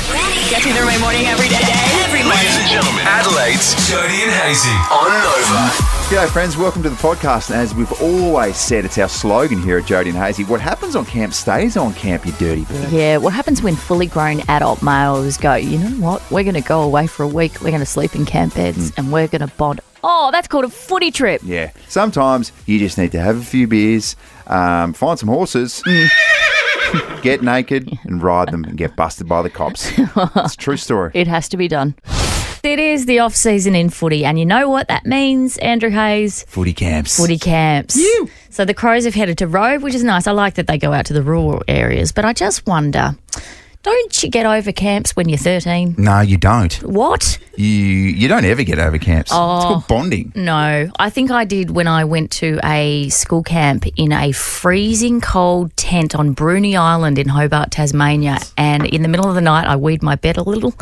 Get through the morning every day. Every morning. Ladies and gentlemen, Adelaide's Jody and Hazy on Nova. G'day friends, welcome to the podcast. And as we've always said, it's our slogan here at Jody and Hazy. What happens on camp stays on camp, you dirty bird. Yeah, what happens when fully grown adult males go, you know what, we're going to go away for a week, we're going to sleep in camp beds and we're going to bond. Oh, that's called a footy trip. Yeah, sometimes you just need to have a few beers, find some horses, get naked and ride them and get busted by the cops. It's a true story. It has to be done. It is the off-season in footy, and you know what that means, Andrew Hayes? Footy camps. Footy camps. You. So the Crows have headed to Robe, which is nice. I like that they go out to the rural areas, but I just wonder, don't you get over camps when you're 13? No, you don't. What? You don't ever get over camps. Oh. It's called bonding. No, I think I did when I went to a school camp in a freezing cold tent on Bruny Island in Hobart, Tasmania, and in the middle of the night I weed my bed a little,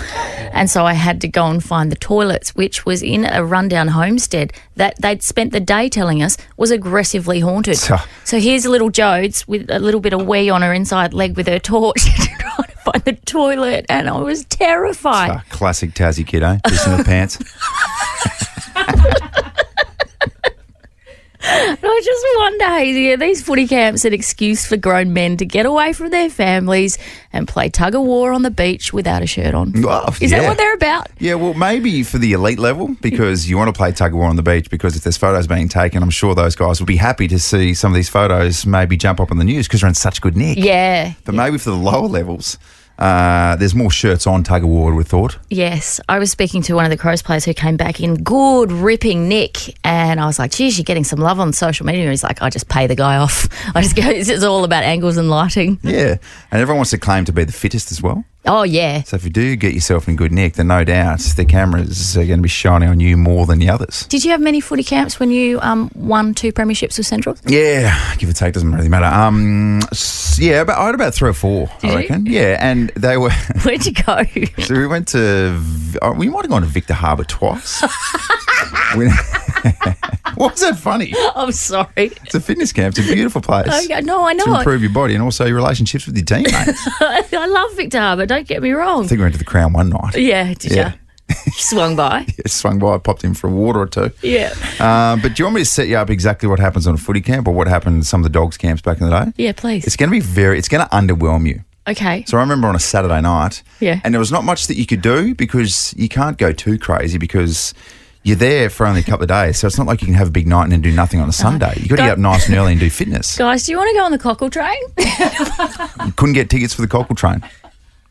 and so I had to go and find the toilets, which was in a rundown homestead that they'd spent the day telling us was aggressively haunted. So here's a little Jodes with a little bit of wee on her inside leg with her torch trying to find the toilet, and I was terrified. Classic Tassie kid, eh? Pissing her pants. And I just wonder, Hazy, are these footy camps an excuse for grown men to get away from their families and play tug-of-war on the beach without a shirt on? Oh, Is that what they're about? Yeah, well, maybe for the elite level, because you want to play tug-of-war on the beach, because if there's photos being taken, I'm sure those guys will be happy to see some of these photos maybe jump up on the news because they're in such good nick. Yeah. But maybe for the lower levels, there's more shirts on tug-of-war, we thought. Yes. I was speaking to one of the Crows players who came back in good ripping nick, and I was like, geez, you're getting some love on social media. And he's like, I just pay the guy off. I just go, it's all about angles and lighting. Yeah. And everyone wants to claim to be the fittest as well. Oh, yeah. So if you do get yourself in good nick, then no doubt the cameras are going to be shining on you more than the others. Did you have many footy camps when you won 2 premierships with Central? Yeah, give or take, doesn't really matter. Yeah, but I had about 3 or 4, Did I reckon. You? Yeah, and they were... Where'd you go? So we went to... We might have gone to Victor Harbour twice. What was that funny? I'm sorry. It's a fitness camp. It's a beautiful place. Okay, no, I know. To improve your body and also your relationships with your teammates. I love Victor Harbour, don't get me wrong. I think we went to the Crown one night. Yeah, did Yeah. you? Swung by. Yeah, swung by, popped in for a water or two. Yeah. But do you want me to set you up exactly what happens on a footy camp or what happened in some of the dogs camps back in the day? Yeah, please. It's going to be it's going to underwhelm you. Okay. So I remember on a Saturday night, Yeah. and there was not much that you could do because you can't go too crazy because you're there for only a couple of days. So it's not like you can have a big night and then do nothing on a Sunday. You've got to get up nice and early and do fitness. Guys, do you want to go on the cockle train? You couldn't get tickets for the cockle train.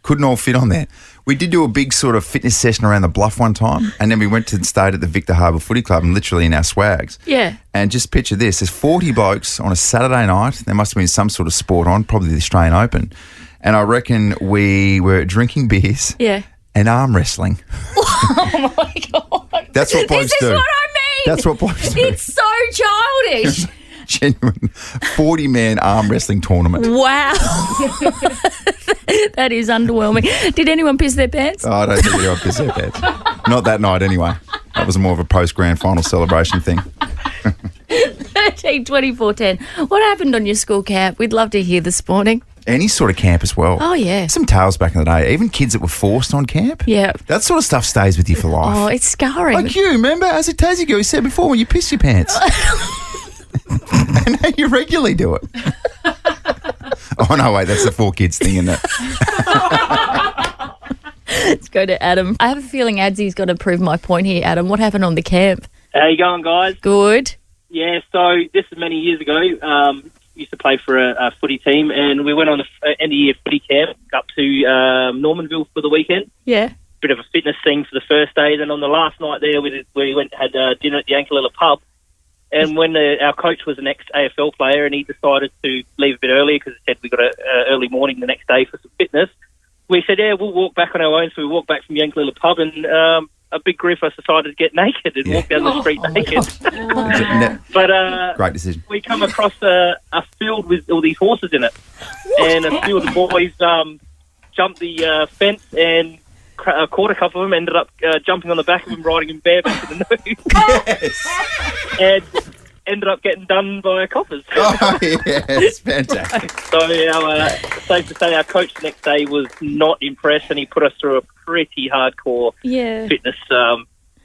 Couldn't all fit on there. We did do a big sort of fitness session around the Bluff one time, and then we went to stayed at the Victor Harbour Footy Club and literally in our swags. Yeah. And just picture this. There's 40 blokes on a Saturday night. There must have been some sort of sport on, probably the Australian Open. And I reckon we were drinking beers Yeah. and arm wrestling. Oh, my God. That's what blokes do. This is what I mean. That's what blokes do. It's so childish. Genuine 40-man arm wrestling tournament. Wow. That is underwhelming. Did anyone piss their pants? Oh, I don't think anyone pissed their pants. Not that night anyway. That was more of a post-grand final celebration thing. 13, 24, 10. What happened on your school camp? We'd love to hear this morning. Any sort of camp as well. Oh, yeah. Some tales back in the day. Even kids that were forced on camp. Yeah. That sort of stuff stays with you for life. Oh, it's scarring. Like you, remember, as a Tassie girl, you said before when you piss your pants. And now you regularly do it. Oh, no, wait, that's the 4 kids thing, isn't it? Let's go to Adam. I have a feeling Adsy's got to prove my point here, Adam. What happened on the camp? How you going, guys? Good. Yeah, so this is many years ago. Used to play for a footy team, and we went on an end-of-year footy camp up to Normanville for the weekend. Yeah. Bit of a fitness thing for the first day. Then on the last night there, we went and had dinner at the Ankalilla pub. And when our coach was an ex-AFL player and he decided to leave a bit earlier because he said we got an early morning the next day for some fitness, we said, yeah, we'll walk back on our own. So we walked back from the Ankalilla pub and a big group of us decided to get naked and walk down the street naked. But great decision. We come across a field with all these horses in it. And a few of the boys jumped the fence and caught a couple of them, ended up jumping on the back of them, riding them bareback to the news. Yes. ended up getting done by coppers. Oh, yes, fantastic. So safe to say our coach the next day was not impressed, and he put us through a pretty hardcore fitness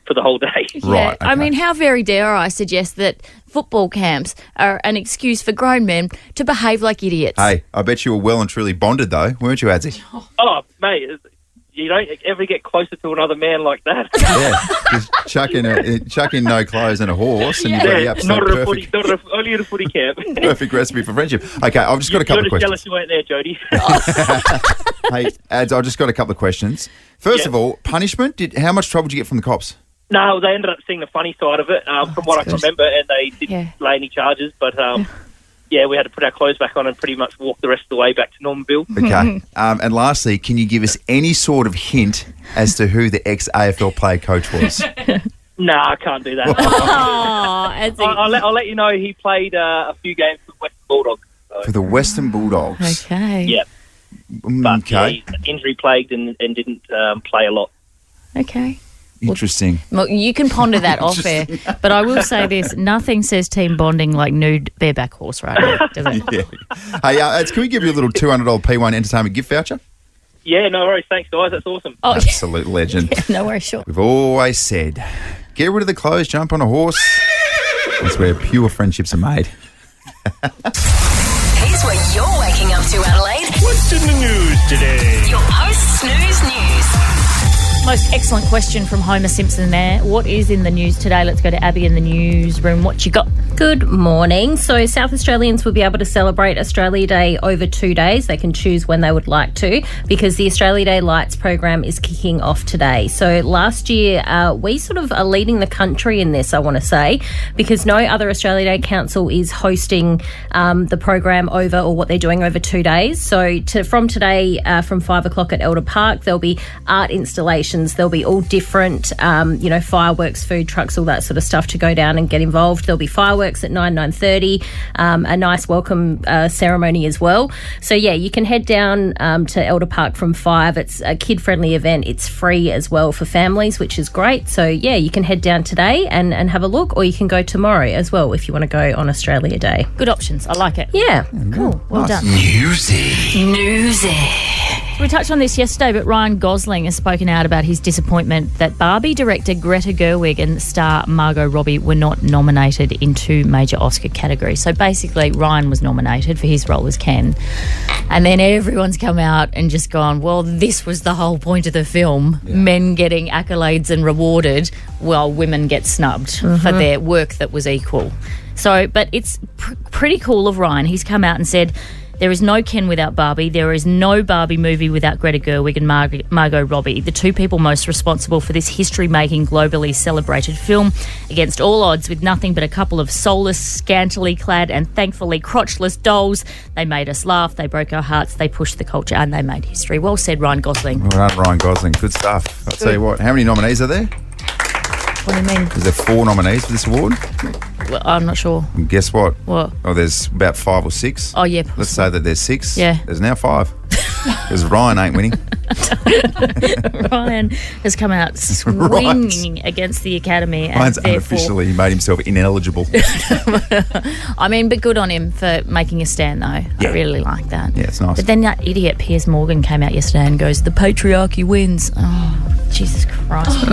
for the whole day. Right, I okay. mean, how very dare I suggest that football camps are an excuse for grown men to behave like idiots. Hey, I bet you were well and truly bonded, though, weren't you, Adzi? Oh, mate, you don't ever get closer to another man like that. Yeah, just chuck in no clothes and a horse, and you've got the absolute perfect, Only at a footy camp. perfect recipe for friendship. Okay, I've just got a couple of You're questions. just jealous you weren't there, Jody. Hey, Ads, I've just got a couple of questions. First of all, punishment. How much trouble did you get from the cops? No, they ended up seeing the funny side of it, from what I can remember, and they didn't lay any charges. But we had to put our clothes back on and pretty much walk the rest of the way back to Normanville. Okay. And lastly, can you give us any sort of hint as to who the ex-AFL player coach was? No, I can't do that. I'll let you know. He played a few games for Western Bulldogs. So. For the Western Bulldogs. Okay. Yeah. But he's injury plagued and didn't play a lot. Okay. Interesting. Well, you can ponder that off air, but I will say this: nothing says team bonding like nude bareback horse riding, does it? Yeah. Hey, Ads, can we give you a little $200 P1 entertainment gift voucher? Yeah, no worries. Thanks, guys. That's awesome. Oh, Absolute legend. yeah, no worries, sure. We've always said, get rid of the clothes, jump on a horse. That's where pure friendships are made. Here's what you're waking up to, Adelaide. What's in the news today? Your post-snooze news. Most excellent question from Homer Simpson there. What is in the news today? Let's go to Abby in the newsroom. What you got? Good morning. So South Australians will be able to celebrate Australia Day over 2 days. They can choose when they would like to because the Australia Day Lights program is kicking off today. So last year, we sort of are leading the country in this, I want to say, because no other Australia Day council is hosting the program over or what they're doing over 2 days. So from today, from 5 o'clock at Elder Park, there'll be art installations. There'll be all different, fireworks, food trucks, all that sort of stuff to go down and get involved. There'll be fireworks at 9:30, a nice welcome ceremony as well. So, yeah, you can head down to Elder Park from 5. It's a kid-friendly event. It's free as well for families, which is great. So, yeah, you can head down today and have a look, or you can go tomorrow as well if you want to go on Australia Day. Good options. I like it. Yeah. Cool. Well done. Newsy. We touched on this yesterday, but Ryan Gosling has spoken out about his disappointment that Barbie director Greta Gerwig and star Margot Robbie were not nominated in 2 major Oscar categories. So basically, Ryan was nominated for his role as Ken. And then everyone's come out and just gone, well, this was the whole point of the film. Yeah. Men getting accolades and rewarded while women get snubbed for their work that was equal. So, but it's pretty cool of Ryan. He's come out and said, there is no Ken without Barbie. There is no Barbie movie without Greta Gerwig and Margot Robbie, the 2 people most responsible for this history-making, globally celebrated film. Against all odds, with nothing but a couple of soulless, scantily clad and thankfully crotchless dolls, they made us laugh, they broke our hearts, they pushed the culture, and they made history. Well said, Ryan Gosling. Well done, Ryan Gosling. Good stuff. I'll tell you what, how many nominees are there? What do you mean? Is there 4 nominees for this award? Well, I'm not sure. And guess what? What? Oh, there's about 5 or 6. Oh, yeah. Let's say that there's 6. Yeah. There's now 5. Because Ryan ain't winning. Ryan has come out swinging against the Academy. And Ryan's therefore, unofficially made himself ineligible. I mean, but good on him for making a stand, though. Yeah. I really like that. Yeah, it's nice. But then that idiot Piers Morgan came out yesterday and goes, the patriarchy wins. Oh, Jesus Christ.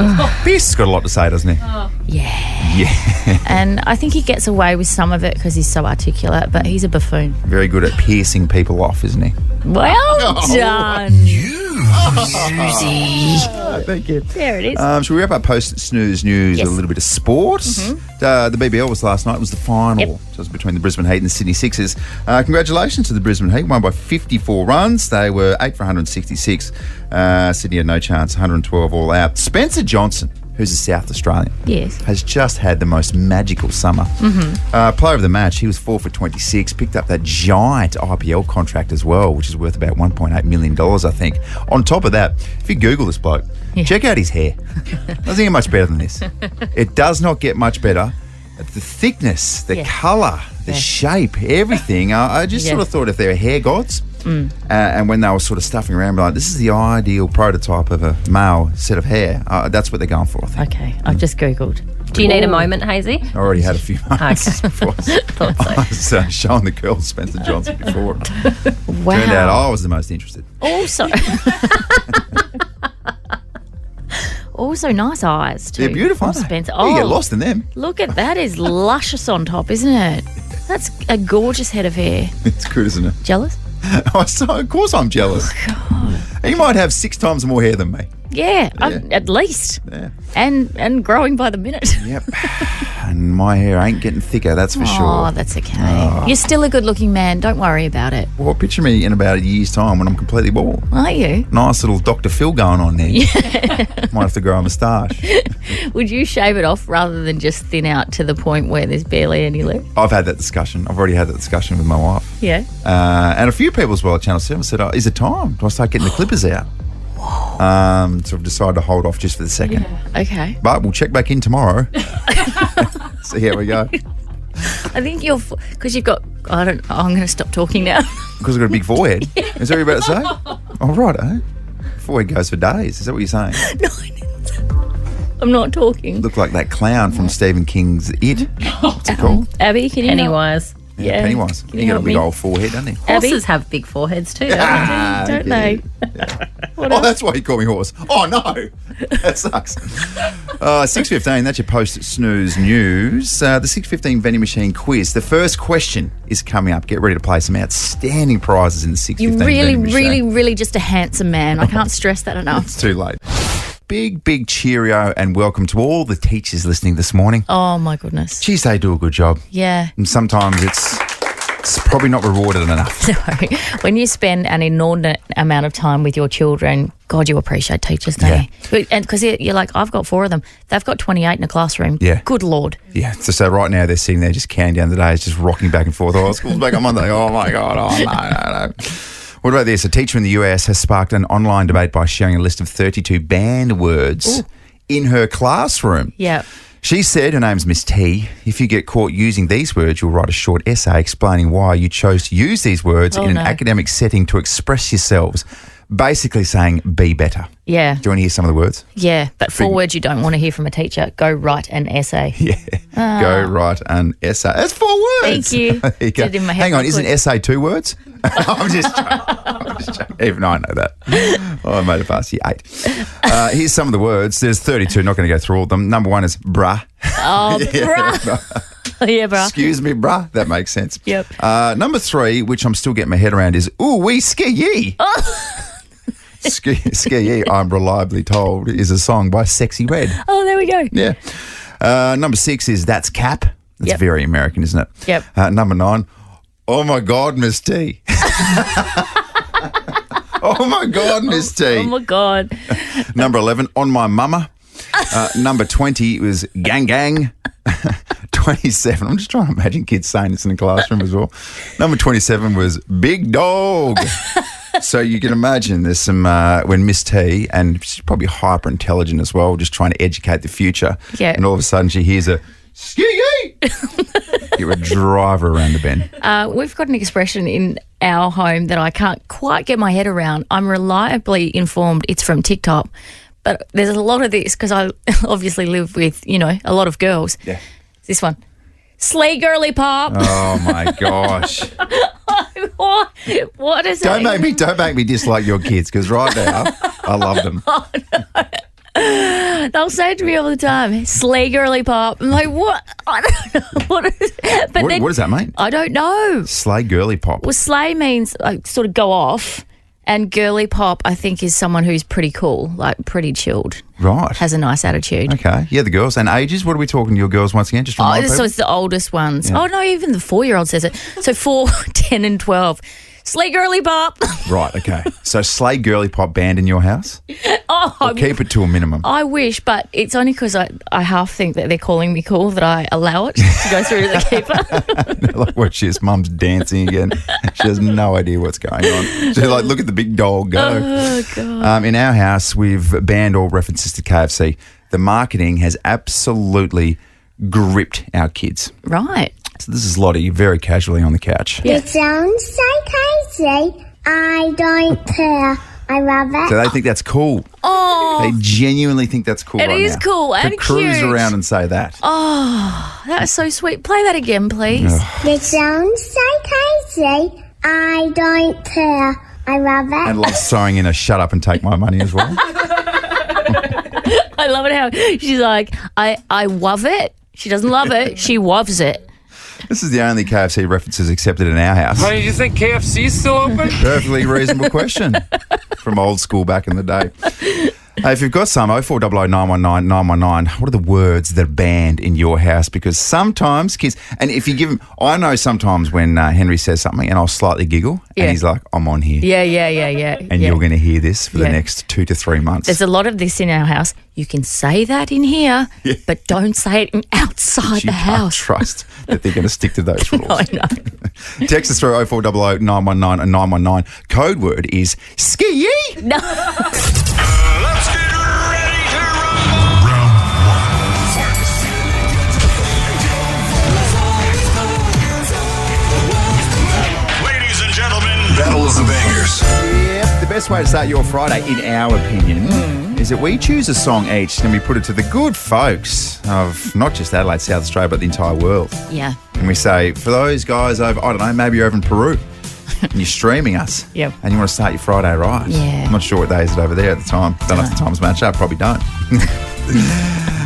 Pierce has got a lot to say, doesn't he? Yeah. Yeah. And I think he gets away with some of it because he's so articulate, but he's a buffoon. Very good at piercing people off, isn't he? Well done. Thank you. There it is. Should we wrap up post-snooze news Yes. with a little bit of sport? The BBL was last night. It was the final. Yep. So it was between the Brisbane Heat and the Sydney Sixers. Congratulations to the Brisbane Heat. Won by 54 runs. They were 8 for 166. Sydney had no chance. 112 all out. Spencer Johnson, who's a South Australian, Yes. has just had the most magical summer. Player of the match, he was 4 for 26, picked up that giant IPL contract as well, which is worth about $1.8 million, I think. On top of that, if you Google this bloke, check out his hair. Doesn't get much better than this. It does not get much better. The thickness, the colour, the shape, everything. I just sort of thought if they were hair gods, and when they were sort of stuffing around, like, this is the ideal prototype of a male set of hair. That's what they're going for, I think. Okay, I've just Googled. Do you need a moment, Hazy? I already had a few moments before. Thought so. I was showing the girls Spencer Johnson before. Wow. Turned out I was the most interested. Also, also nice eyes too. They're beautiful, aren't they? Spencer. You get lost in them. Look at that! Is luscious on top, isn't it? That's a gorgeous head of hair. It's good, isn't it? Jealous? Of course I'm jealous. You might have 6 times more hair than me. Yeah, at least. Yeah. And growing by the minute. Yep. And my hair ain't getting thicker, that's for sure. Oh, that's okay. You're still a good-looking man. Don't worry about it. Well, picture me in about a year's time when I'm completely bald. Are you? Nice little Dr. Phil going on there. Might have to grow a moustache. Would you shave it off rather than just thin out to the point where there's barely any left? I've had that discussion. I've already had that discussion with my wife. Yeah. And a few people as well at Channel 7 said, is it time? Do I start getting the clippers out? So I've decided to hold off just for the second. Okay. But we'll check back in tomorrow. See how we go. I think because you've got, I'm going to stop talking now. Because I've got a big forehead. Is that what you're about to say? Oh, right, eh? Forehead goes for days. Is that what you're saying? No, I'm not talking. Look like that clown from Stephen King's It. What's it called? Abby, can you Pennywise. Yeah. Pennywise. Can He you got a help big me? old forehead, doesn't he? Horses have big foreheads too, don't they? Don't they? Oh, that's why you call me horse. Oh, no. That sucks. 6:15, that's your post-snooze news. The 6:15 vending machine quiz. The first question is coming up. Get ready to play some outstanding prizes in the 6:15 You're really, vending machine. really, really just a handsome man. I can't stress that enough. It's too late. Big cheerio and welcome to all the teachers listening this morning. Oh, my goodness. Geez, they do a good job. Yeah. And sometimes it's probably not rewarded enough. When you spend an inordinate amount of time with your children, God, you appreciate teachers, don't you? And because you're like, I've got 4 of them. They've got 28 in a classroom. Yeah. Good Lord. Yeah, so right now they're sitting there just counting down the days, just rocking back and forth. Oh, school's back on Monday. Oh, my God. Oh, no. What about this? A teacher in the US has sparked an online debate by sharing a list of 32 banned words in her classroom. Yeah. She said, her name's Miss T, if you get caught using these words, you'll write a short essay explaining why you chose to use these words in an academic setting to express yourselves. Basically saying, be better. Yeah. Do you want to hear some of the words? Yeah, but 4 words you don't want to hear from a teacher. Go write an essay. Yeah. Go write an essay. That's 4 words. Thank you. There you go. Did it in my head Hang on, real isn't quick. essay 2 words? I'm just joking. Even I know that. Oh, I made it past you 8. Here's some of the words. There's 32. Not going to go through all of them. Number 1 is bruh. Oh, bruh. Yeah, bruh. Excuse me, bruh. That makes sense. Yep. Number 3, which I'm still getting my head around, is ooh wee ski. Ski, I'm reliably told, is a song by Sexy Red. Oh, there we go. Yeah. Number 6 is That's Cap. That's Yep. very American, isn't it? Yep. Number 9, oh my God, Miss T. Oh my God, Miss T. Oh, my God. Number 11, on my mama. Number 20 was gang gang. 27, I'm just trying to imagine kids saying this in the classroom as well. Number 27 was big dog. So you can imagine there's some, when Miss T, and she's probably hyper intelligent as well, just trying to educate the future. Yeah. And all of a sudden she hears a ski. You would drive her around the bend. We've got an expression in our home that I can't quite get my head around. I'm reliably informed it's from TikTok, but there's a lot of this because I obviously live with, a lot of girls. Yeah. This one. Slay girly pop. Oh my gosh. What is that? Don't make me dislike your kids, because right now I love them. They'll say it to me all the time. Slay girly pop. I'm like, what? I don't know. What is it? But What does that mean? I don't know. Slay girly pop. Well, slay means sort of go off. And girly pop, I think, is someone who's pretty cool, like pretty chilled. Right. Has a nice attitude. Okay. Yeah, the girls. And ages? What are we talking to your girls once again? Just remind So people. it's the oldest ones. Yeah. Oh, no, even the 4-year-old says it. So 4, 10 and 12. Slay girly pop. Right, okay. So slay girly pop band in your house? Or keep it to a minimum? I wish, but it's only because I half think that they're calling me cool that I allow it to go through to the keeper. Like what she is, mum's dancing again. She has no idea what's going on. She's like, look at the big dog go. Oh, God. In our house, we've banned all references to KFC. The marketing has absolutely gripped our kids. Right. So this is Lottie very casually on the couch. Yeah. It sounds so crazy. I don't care. I love it. So they think that's cool. Oh, They genuinely think that's cool. It right is now. cool and to cruise cute. around and say that. Oh, that's so sweet. Play that again, please. It sounds so crazy. I don't care. I love it. And loves throwing in a shut up and take my money as well. I love it how she's like, I love it. She doesn't love it. She woves it. This is the only KFC references accepted in our house. Honey, do you think KFC's still open? Perfectly reasonable question from old school back in the day. If you've got some, 0400 919 919, what are the words that are banned in your house? Because sometimes kids, and if you give them, I know sometimes when Henry says something and I'll slightly giggle Yeah. and he's like, I'm on here. Yeah. And you're going to hear this for the Yeah. next 2 to 3 months. There's a lot of this in our house. You can say that in here, but don't say it outside you the can't house. trust that they're going to stick to those rules. I know. Text us through 0400 919 and 919. Code word is ski. No. Let's get ready to rumble. Ladies and gentlemen, Battle of the Bangers. Yep, the best way to start your Friday, in our opinion, is that we choose a song each and we put it to the good folks of not just Adelaide, South Australia, but the entire world. Yeah. And we say, for those guys over, I don't know, maybe you're over in Peru and you're streaming us. Yep. And you want to start your Friday right. Yeah. I'm not sure what day is it over there at the time. Don't know if the times match up. Probably don't.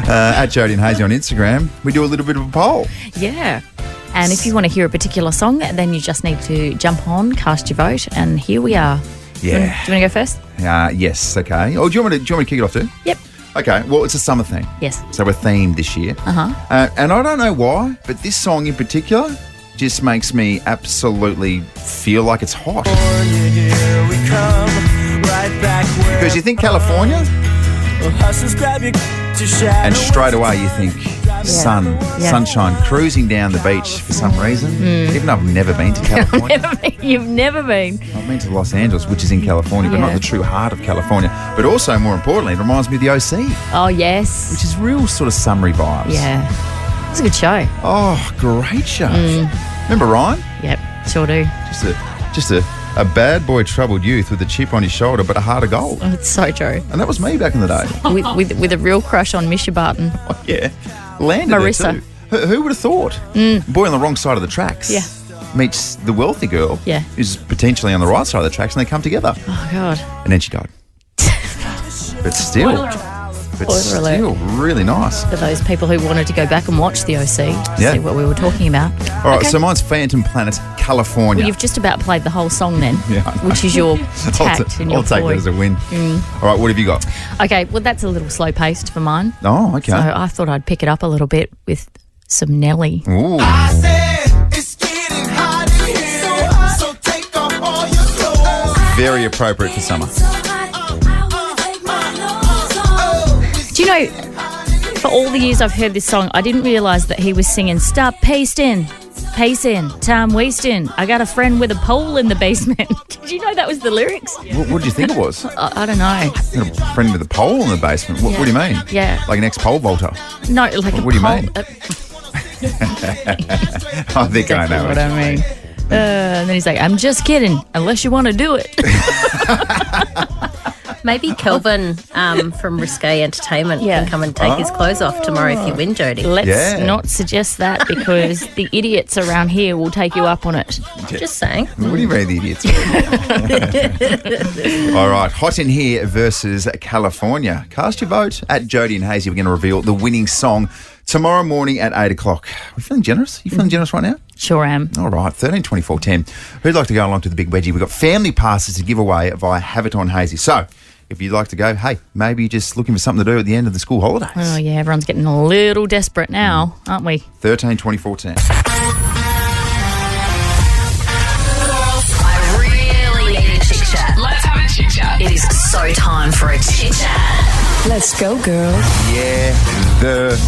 At Jody and Hazy on Instagram, we do a little bit of a poll. Yeah. And if you want to hear a particular song, then you just need to jump on, cast your vote, and here we are. Yeah. Do you want to go first? Yes, okay. Oh, do you want me to kick it off too? Yep. Okay, well, it's a summer theme. Yes. So we're themed this year. And I don't know why, but this song in particular just makes me absolutely feel like it's hot. Because you think California, and straight away you think sun, Yeah. sunshine, cruising down the beach for some reason. Even though I've never been to California. You've never been. I've been to Los Angeles, which is in California, but Yeah. not the true heart of California. But also, more importantly, it reminds me of the OC, Oh, yes. which is real sort of summery vibes. Yeah. It's a good show. Oh, great show. Remember Ryan? Yep, sure do. Just a bad boy troubled youth with a chip on his shoulder but a heart of gold. It's so true. And that was me back in the day. with a real crush on Misha Barton. Yeah. Landed Marissa. there too. Who would have thought? Boy on the wrong side of the tracks. Yeah. Meets the wealthy girl. Yeah. Who's potentially on the right side of the tracks and they come together. Oh, God. And then she died. But still. Spoiler alert. Still really nice. For those people who wanted to go back and watch the OC, Yeah. see what we were talking about. All right, Okay. so mine's Phantom Planet, California. Well, you've just about played the whole song then, Yeah, I know. which is your I'll tact and your I'll take ploy. that as a win. All right, what have you got? Okay, well, that's a little slow paced for mine. Oh, okay. So I thought I'd pick it up a little bit with some Nelly. Ooh. Very appropriate for summer. Do you know, for all the years I've heard this song, I didn't realise that he was singing, "Stop pacing, time wasting. I got a friend with a pole in the basement." Did you know that was the lyrics? What did you think it was? I don't know. You had a friend with a pole in the basement. What do you mean? Yeah. Like an ex-pole vaulter? No, like a What do you pole. mean? I think I know What I mean. And then he's like, "I'm just kidding, unless you want to do it." Maybe Kelvin from Risque Entertainment Yeah. can come and take his clothes off tomorrow if you win, Jody. Let's Yeah. not suggest that because the idiots around here will take you up on it. Just saying. What do you mean the idiots? All right, Hot in Here versus California. Cast your vote at Jody and Hazy. We're going to reveal the winning song tomorrow morning at 8 o'clock. Are we feeling generous? You feeling generous right now? Sure am. All right, 13 24 10. Who'd like to go along to the big wedgie? We've got family passes to give away via Have It On Hazy. So if you'd like to go, hey, maybe you're just looking for something to do at the end of the school holidays. Oh, yeah, everyone's getting a little desperate now, aren't we? 13 24 10. I really need a chit chat. Let's have a chit chat. It is so time for a chit chat. Let's go, girl. Yeah, the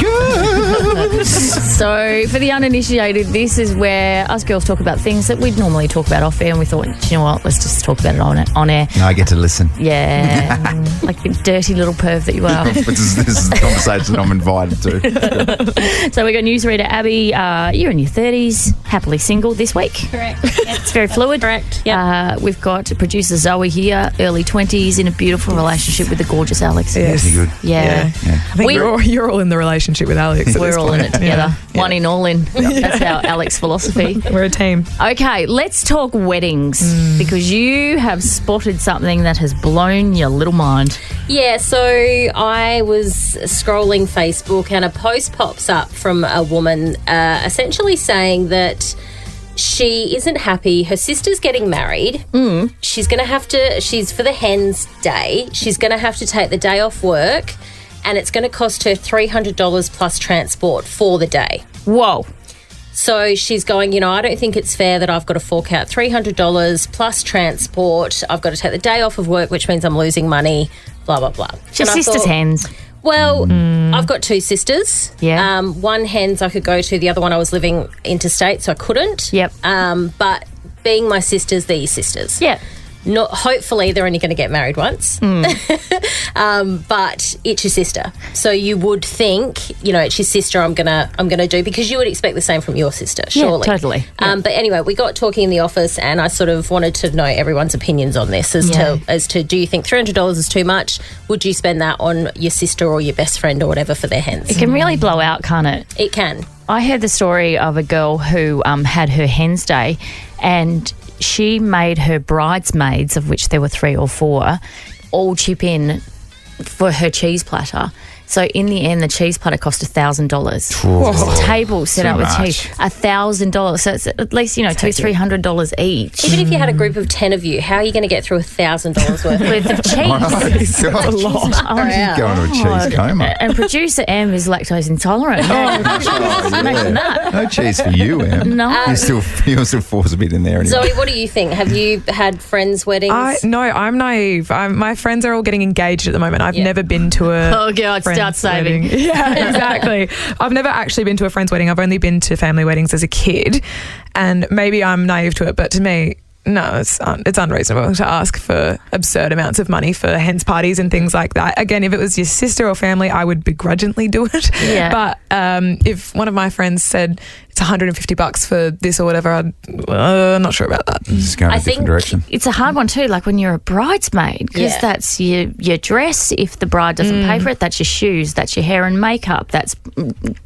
good. So, for the uninitiated, this is where us girls talk about things that we'd normally talk about off air, and we thought, you know what, let's just talk about it on air. Now I get to listen. Yeah, like the dirty little perv that you are. This is the conversation I'm invited to. So we got newsreader Abby. You're in your 30s, happily single this week. Correct. It's very fluid. Correct. Yep. We've got producer Zoe here. early 20s in a beautiful relationship with the gorgeous Alex. Is he good? Yeah. I think you're all in the relationship with Alex. We're all in it together. One in, all in. That's our Alex philosophy. We're a team. Okay, let's talk weddings because you have spotted something that has blown your little mind. Yeah, so I was scrolling Facebook and a post pops up from a woman essentially saying that she isn't happy. Her sister's getting married. She's going to have to, she's for the hen's day. She's going to have to take the day off work and it's going to cost her $300 plus transport for the day. Whoa. So she's going, I don't think it's fair that I've got to fork out $300 plus transport. I've got to take the day off of work, which means I'm losing money, blah, blah, blah. Just sister's hens. Well, I've got two sisters. Yeah. One hens I could go to. The other one I was living interstate, so I couldn't. Yep. But being my sisters, they're your sisters. Yep. Not, hopefully they're only going to get married once. But it's your sister. So you would think, it's your sister I'm gonna do, because you would expect the same from your sister, surely. Yeah, totally. Yeah. But anyway, we got talking in the office and I sort of wanted to know everyone's opinions on this as to do you think $300 is too much? Would you spend that on your sister or your best friend or whatever for their hens? It can really blow out, can't it? It can. I heard the story of a girl who had her hen's day and she made her bridesmaids, of which there were 3 or 4, all chip in for her cheese platter. So in the end, the cheese platter cost $1,000. The table set up with cheese, $1,000. So it's at least $200-300 each. Even if you had a group of 10 of you, how are you going to get through $1,000 worth of cheese? That's a lot. Going to a cheese coma. And producer M is lactose intolerant. Imagine that. No cheese for you, Em. No. You still force a bit in there. Anyway. Zoe, what do you think? Have you had friends' weddings? No, I'm naive. My friends are all getting engaged at the moment. I've never been to a Oh, God, start saving. Wedding. Yeah, exactly. I've never actually been to a friend's wedding. I've only been to family weddings as a kid, and maybe I'm naive to it, but to me, no, it's unreasonable to ask for absurd amounts of money for hens parties and things like that. Again, if it was your sister or family, I would begrudgingly do it. Yeah. But if one of my friends said it's $150 for this or whatever, I'm not sure about that. Just going a different direction. It's a hard one too, like when you're a bridesmaid, because that's your dress. If the bride doesn't pay for it, that's your shoes, that's your hair and makeup, that's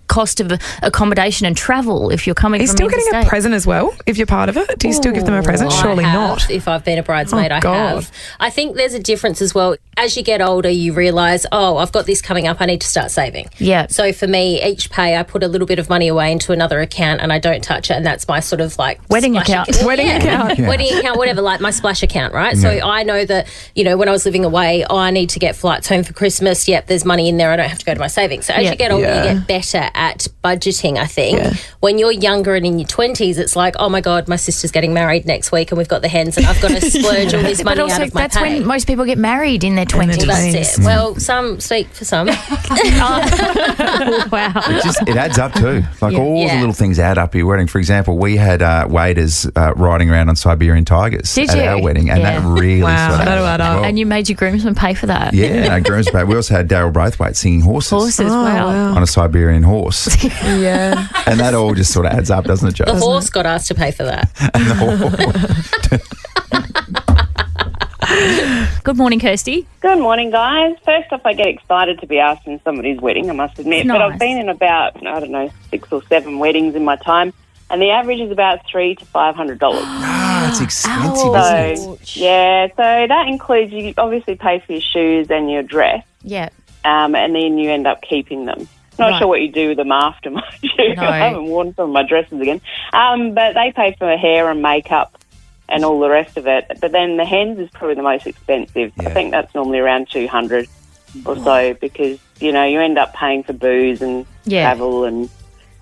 cost of accommodation and travel if you're coming Are you from still getting interstate. a present as well if you're part of it? Do you still give them a present? Surely I have. not. If I've been a bridesmaid, Oh, I God. have. I think there's a difference as well. As you get older, you realise, I've got this coming up, I need to start saving. Yeah. So for me, each pay, I put a little bit of money away into another account and I don't touch it, and that's my sort of like Wedding splash account. Wedding account. Wedding account, whatever, like my splash account, right? So I know that, when I was living away, I need to get flights home for Christmas. Yep, there's money in there. I don't have to go to my savings. So as you get older, you get better at budgeting, I think. Yeah. When you're younger and in your 20s, it's like, oh my God, my sister's getting married next week and we've got the hens and I've got to splurge all this money But also, out of my that's pay. when most people get married in their 20s. Well, that's it. Well, some speak for some. Wow. It adds up too. Like all the Yeah. little things add up at your wedding. For example, we had waiters riding around on Siberian tigers Did at you? our wedding, and that really Wow, sort of that'll add up. well. And you made your groomsmen pay for that. Yeah, no, groomsmen. We also had Daryl Braithwaite singing horses Wow. on a Siberian horse, Yeah. and that all just sort of adds up, doesn't it, Joe? The horse got asked to pay for that. Good morning, Kirsty. Good morning, guys. First off, I get excited to be asked in somebody's wedding, I must admit. Nice. But I've been in about, 6 or 7 weddings in my time, and the average is about $300 to $500. It's expensive, isn't it? So, yeah, so that includes, you obviously pay for your shoes and your dress, Yeah. and then you end up keeping them. Not Right. sure what you do with them after, mind you. No. I haven't worn some of my dresses again. But they pay for hair and makeup and all the rest of it. But then the hens is probably the most expensive. Yeah. I think that's normally around $200 or so, because, you end up paying for booze and travel and,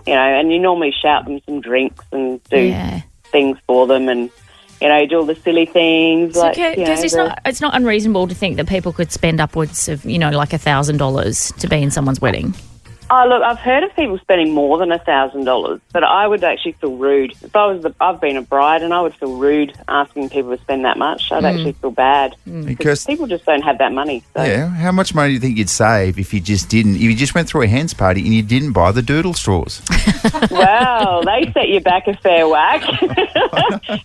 and you normally shout them some drinks and do things for them and, do all the silly things. So, like, because it's not unreasonable to think that people could spend upwards of, like $1,000 to be in someone's wedding. Oh, look, I've heard of people spending more than $1,000, but I would actually feel rude. If I've been a bride, and I would feel rude asking people to spend that much. I'd actually feel bad. Because People just don't have that money. So. yeah, how much money do you think you'd save if you just went through a hens party and you didn't buy the doodle straws? Well, they set you back a fair whack.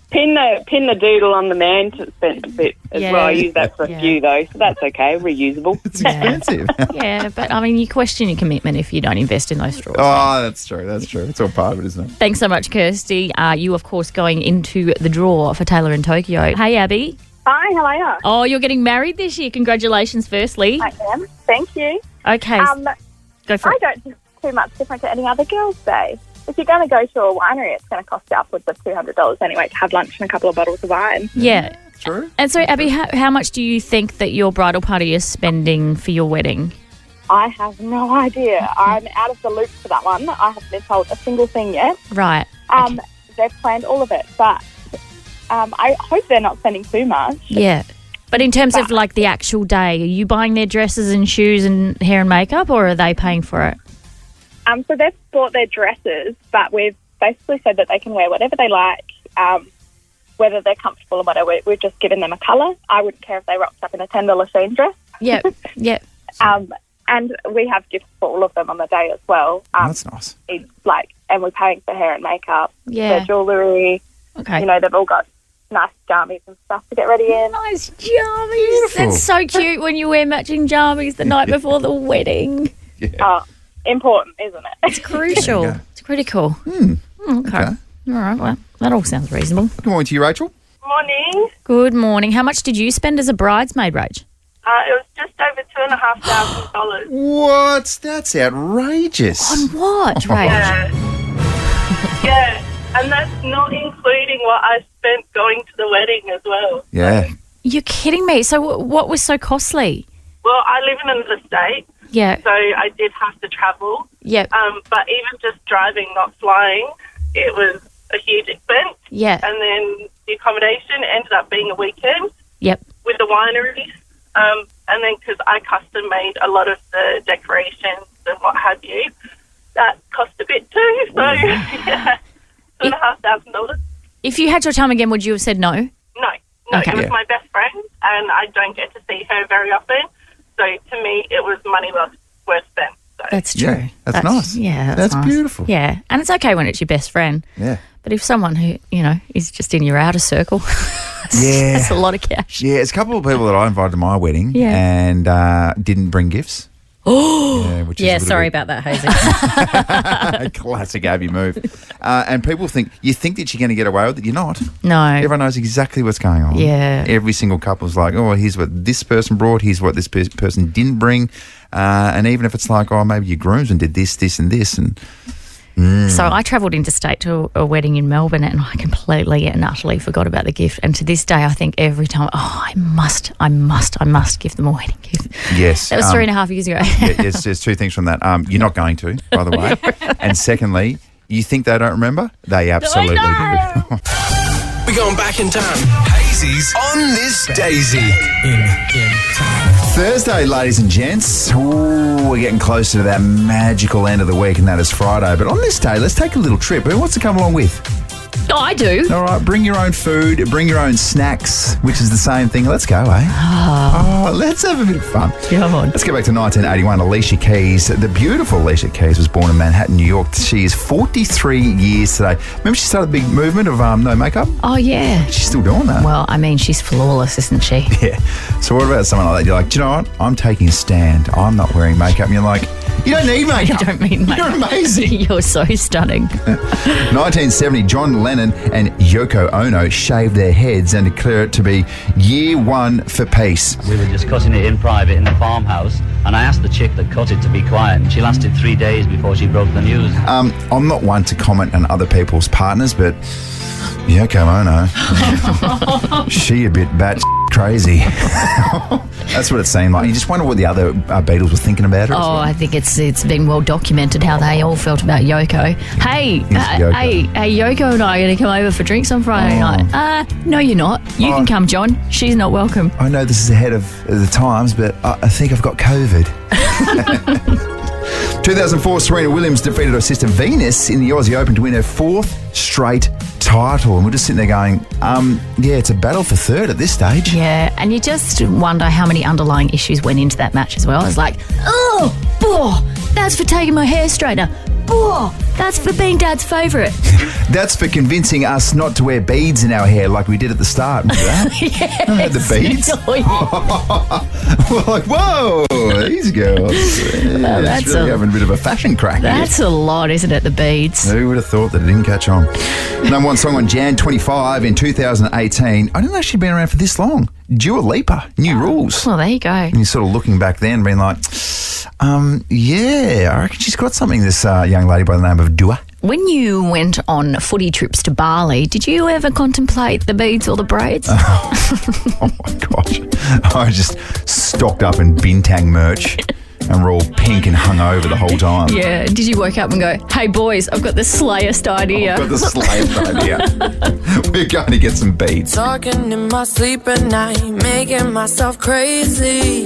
Pin the doodle on the man to spend a as well. I use that for a few, though, so that's okay. Reusable. It's expensive. Yeah, but I mean, you question your commitment if you don't invest in those straws. Oh, that's true. That's true. It's all part of it, isn't it? Thanks so much, Kirsty. You, of course, going into the draw for Taylor in Tokyo. Hey, Abby. Hi, how are you? Oh, you're getting married this year. Congratulations, firstly. I am. Thank you. Okay. Go for it. I don't think it's too much different to any other girls' day. If you're going to go to a winery, it's going to cost you upwards of $200 anyway to have lunch and a couple of bottles of wine. Yeah. True. And so, Abby, how much do you think that your bridal party is spending for your wedding? I have no idea. I'm out of the loop for that one. I haven't been told a single thing yet. Right. They've planned all of it, but I hope they're not spending too much. Yeah. But in terms of like the actual day, are you buying their dresses and shoes and hair and makeup, or are they paying for it? So they've bought their dresses, but we've basically said that they can wear whatever they like, whether they're comfortable or whatever. We've just given them a colour. I wouldn't care if they rocked up in a $10 Sheen dress. Yeah, yeah. And we have gifts for all of them on the day as well. That's nice. And we're paying for hair and makeup, Yeah. their jewellery. Okay. You know, they've all got nice jammies and stuff to get ready in. Nice jammies. That's so cute when you wear matching jammies the night before the wedding. Important, isn't it? It's crucial. It's critical. Okay. All right. Well, that all sounds reasonable. Good morning to you, Rachel. Morning. Good morning. How much did you spend as a bridesmaid, Rach? It was just over $2,500. What? That's outrageous. On what, Rach? Yeah, and that's not including what I spent going to the wedding as well. Yeah. You're kidding me. So what was so costly? Well, I live in another state, Yeah. so I did have to travel. Yep. But even just driving, not flying, it was a huge expense. Yeah. And then the accommodation ended up being a weekend Yep. with the winery. And then because I custom made a lot of the decorations and what have you, that cost a bit too. So, yeah, $2,500. If you had your time again, would you have said no? No, Okay. it was my best friend, and I don't get to see her very often. So to me, it was money well worth spent. So. That's true. Yeah, that's nice. Yeah, That's nice. beautiful. Yeah, and it's okay when it's your best friend. Yeah. But if someone who, is just in your outer circle, that's a lot of cash. Yeah, it's a couple of people that I invited to my wedding Yeah. and didn't bring gifts. Oh, which is a Yeah, little sorry bit- about that, Hazy. Classic Abby move. And people think that you're going to get away with it. You're not. No. Everyone knows exactly what's going on. Yeah. Every single couple's like, oh, here's what this person brought. Here's what this person didn't bring. And even if it's like, oh, maybe your groomsman did this, this, and this, and. So I travelled interstate to a wedding in Melbourne and I completely and utterly forgot about the gift. And to this day, I think every time, I must give them a wedding gift. Yes. That was 3.5 years ago. There's two things from that. You're not going to, by the way. And secondly, you think they don't remember? They absolutely do. We're going back in time. Hazy's on this Daisy. In time. Thursday, ladies and gents. Ooh, we're getting closer to that magical end of the week, and that is Friday. But on this day, let's take a little trip. Who wants to come along with? Oh, I do. All right, bring your own food, bring your own snacks, which is the same thing. Let's go, eh? Oh, let's have a bit of fun. Come on. Let's go back to 1981. Alicia Keys, the beautiful Alicia Keys, was born in Manhattan, New York. She is 43 years today. Remember she started the big movement of no makeup? Oh, yeah. She's still doing that. Well, I mean, she's flawless, isn't she? Yeah. So what about someone like that? You're like, do you know what? I'm taking a stand. I'm not wearing makeup. And you're like, you don't need makeup. You don't mean makeup. You're amazing. You're so stunning. 1970, John Lennon and Yoko Ono shaved their heads and declared it to be year one for peace. We were just cutting it in private in the farmhouse, and I asked the chick that cut it to be quiet, and she lasted 3 days before she broke the news. I'm not one to comment on other people's partners, but Yoko Ono, she a bit bat crazy. That's what it seemed like. You just wonder what the other Beatles were thinking about her. as Oh, well. I think it's been well documented how they all felt about Yoko. Hey, Yoko. hey, Yoko and I are going to come over for drinks on Friday night. No, you're not. You can come, John. She's not welcome. I know this is ahead of the times, but I think I've got COVID. 2004, Serena Williams defeated her sister Venus in the Aussie Open to win her fourth straight title. And we're just sitting there going, yeah, it's a battle for third at this stage. Yeah, and you just wonder how many underlying issues went into that match as well. It's like, oh, that's for taking my hair straightener. Oh, That's for being Dad's favourite. That's for convincing us not to wear beads in our hair like we did at the start. Remember that? Yes. Remember the beads? Oh, yeah. We're like, whoa, these girls. Yeah, that's really having a bit of a fashion crack. That's a lot, isn't it, the beads? Who would have thought that it didn't catch on? Number one song on Jan 25 in 2018. I didn't actually been around for this long. Dua Lipa, New Rules. Well, there you go. And you're sort of looking back then being like, yeah, I reckon she's got something, this young lady by the name of Dua. When you went on footy trips to Bali, did you ever contemplate the beads or the braids? Oh my gosh. I just stocked up in Bintang merch and we're all pink and hungover the whole time. Yeah. Did you wake up and go, hey boys, I've got the slayest idea? I've got the slayest idea. We're going to get some beads. Talking in my sleep at night, making myself crazy.